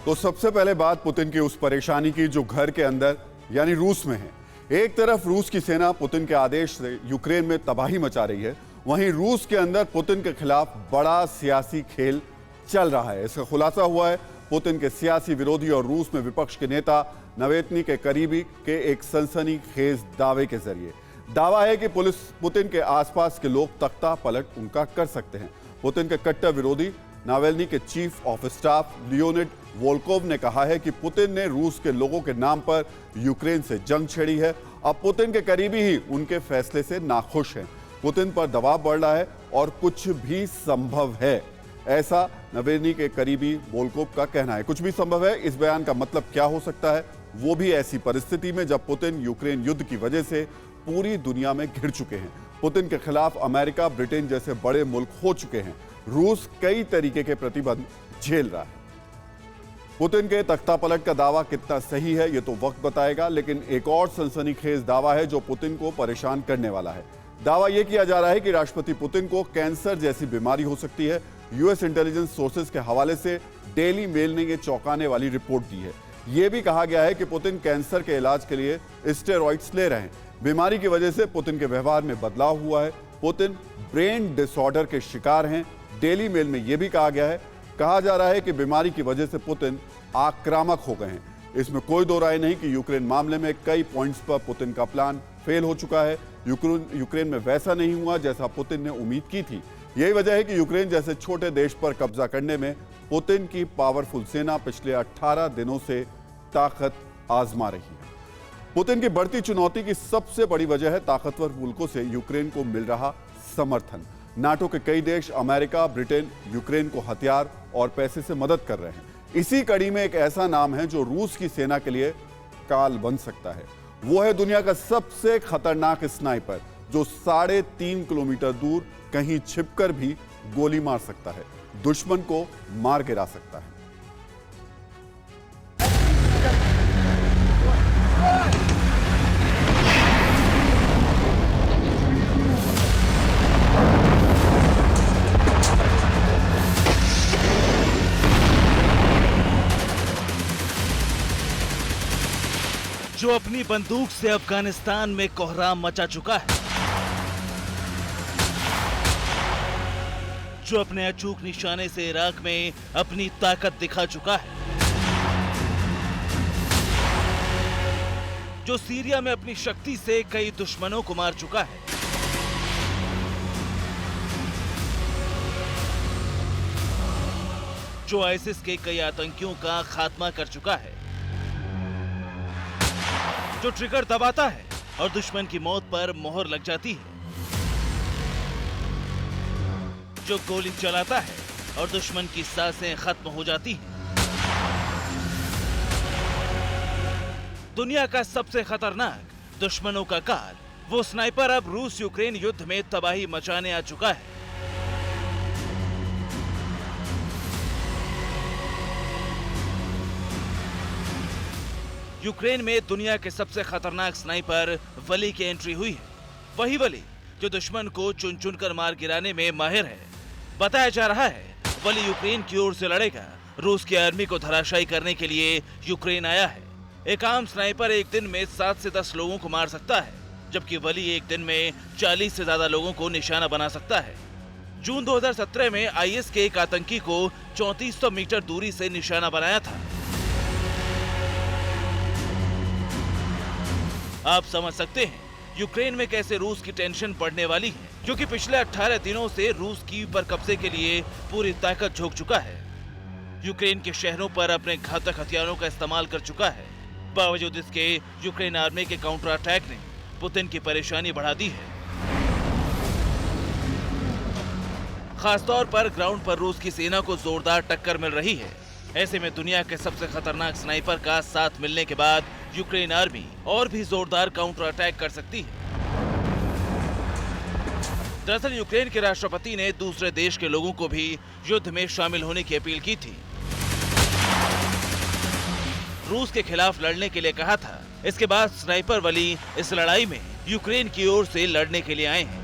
तो सबसे पहले बात पुतिन की उस परेशानी की जो घर के अंदर यानी रूस में है। एक तरफ रूस की सेना पुतिन के आदेश से यूक्रेन में तबाही मचा रही है, वहीं रूस के अंदर पुतिन के खिलाफ बड़ा सियासी खेल चल रहा है। इसका खुलासा हुआ है पुतिन के सियासी विरोधी और रूस में विपक्ष के नेता नवेतनी के करीबी के एक सनसनीखेज दावे के जरिए। दावा है कि पुलिस पुतिन के आसपास के लोग तख्ता पलट उनका कर सकते हैं। पुतिन के कट्टर विरोधी नावेल्नी के chief of staff Leonid Volkov ने कहा है कि पुतिन ने रूस के लोगों के नाम पर यूक्रेन से जंग छेड़ी है। अब पुतिन के करीबी ही उनके फैसले से नाखुश हैं। पुतिन पर दबाव बढ़ रहा है और कुछ भी संभव है, ऐसा नावेल्नी के करीबी वोल्कोव का कहना है। कुछ भी संभव है, इस बयान का मतलब क्या हो सकता है, वो भी ऐसी परिस्थिति में जब पुतिन यूक्रेन युद्ध की वजह से पूरी दुनिया में घिर चुके हैं। पुतिन के खिलाफ अमेरिका, ब्रिटेन जैसे बड़े मुल्क हो चुके हैं। रूस कई तरीके के प्रतिबंध झेल रहा है। पुतिन के तख्ता पलट का दावा कितना सही है ये तो वक्त बताएगा, लेकिन एक और सनसनीखेज दावा है जो पुतिन को परेशान करने वाला है। दावा यह किया जा रहा है कि राष्ट्रपति पुतिन को कैंसर जैसी बीमारी हो सकती है। यूएस इंटेलिजेंस सोर्सेज के हवाले से डेली मेल ने यह चौंकाने वाली रिपोर्ट दी है। यह भी कहा गया है कि पुतिन कैंसर के इलाज के लिए स्टेरॉइड्स ले रहे हैं। बीमारी की वजह से पुतिन के व्यवहार में बदलाव हुआ है। पुतिन ब्रेन डिसऑर्डर के शिकार हैं। डेली मेल में यह भी कहा जा रहा है कि बीमारी की वजह से पुतिन आक्रामक हो गए हैं। इसमें कोई दो राय नहीं कि यूक्रेन मामले में कई पॉइंट्स पर पुतिन का प्लान फेल हो चुका है। यूक्रेन में वैसा नहीं हुआ जैसा पुतिन ने उम्मीद की थी। यही वजह है कि यूक्रेन जैसे छोटे देश पर कब्जा करने में पुतिन की पावरफुल सेना पिछले 18 दिनों से ताकत आजमा रही है। पुतिन की बढ़ती चुनौती की सबसे बड़ी वजह है ताकतवर मुल्कों से यूक्रेन को मिल रहा समर्थन। नाटो के कई देश, अमेरिका, ब्रिटेन यूक्रेन को हथियार और पैसे से मदद कर रहे हैं। इसी कड़ी में एक ऐसा नाम है जो रूस की सेना के लिए काल बन सकता है। वो है दुनिया का सबसे खतरनाक स्नाइपर जो 3.5 किलोमीटर दूर कहीं छिपकर भी गोली मार सकता है, दुश्मन को मार गिरा सकता है। जो अपनी बंदूक से अफगानिस्तान में कोहराम मचा चुका है, जो अपने अचूक निशाने से इराक में अपनी ताकत दिखा चुका है, जो सीरिया में अपनी शक्ति से कई दुश्मनों को मार चुका है, जो आईसिस के कई आतंकियों का खात्मा कर चुका है, जो ट्रिगर दबाता है और दुश्मन की मौत पर मोहर लग जाती है, जो गोली चलाता है और दुश्मन की सांसें खत्म हो जाती हैं। दुनिया का सबसे खतरनाक दुश्मनों का काल, वो स्नाइपर अब रूस यूक्रेन युद्ध में तबाही मचाने आ चुका है। यूक्रेन में दुनिया के सबसे खतरनाक स्नाइपर वली की एंट्री हुई है। वही वली जो दुश्मन को चुन चुन कर मार गिराने में माहिर है। बताया जा रहा है वली यूक्रेन की ओर से लड़ेगा। रूस की आर्मी को धराशायी करने के लिए यूक्रेन आया है। एक आम स्नाइपर एक दिन में 7 से 10 लोगों को मार सकता है, जबकि वली एक दिन में 40 से ज्यादा लोगों को निशाना बना सकता है। जून 2017 में आईएस के एक आतंकी को 3400 मीटर दूरी से निशाना बनाया था। आप समझ सकते हैं यूक्रेन में कैसे रूस की टेंशन बढ़ने वाली है, क्योंकि पिछले 18 दिनों से रूस कीव पर कब्जे के लिए पूरी ताकत झोंक चुका है। यूक्रेन के शहरों पर अपने घातक हथियारों का इस्तेमाल कर चुका है। बावजूद इसके यूक्रेन आर्मी के काउंटर अटैक ने पुतिन की परेशानी बढ़ा दी है। खासतौर पर ग्राउंड पर रूस की सेना को जोरदार टक्कर मिल रही है। ऐसे में दुनिया के सबसे खतरनाक स्नाइपर का साथ मिलने के बाद यूक्रेन आर्मी और भी जोरदार काउंटर अटैक कर सकती है। दरअसल यूक्रेन के राष्ट्रपति ने दूसरे देश के लोगों को भी युद्ध में शामिल होने की अपील की थी। रूस के खिलाफ लड़ने के लिए कहा था। इसके बाद स्नाइपर वली इस लड़ाई में यूक्रेन की ओर से लड़ने के लिए आए हैं।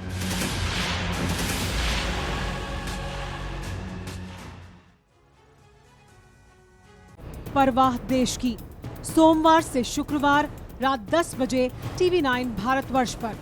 परवाह देश की। सोमवार से शुक्रवार रात 10 बजे TV9 भारतवर्ष पर।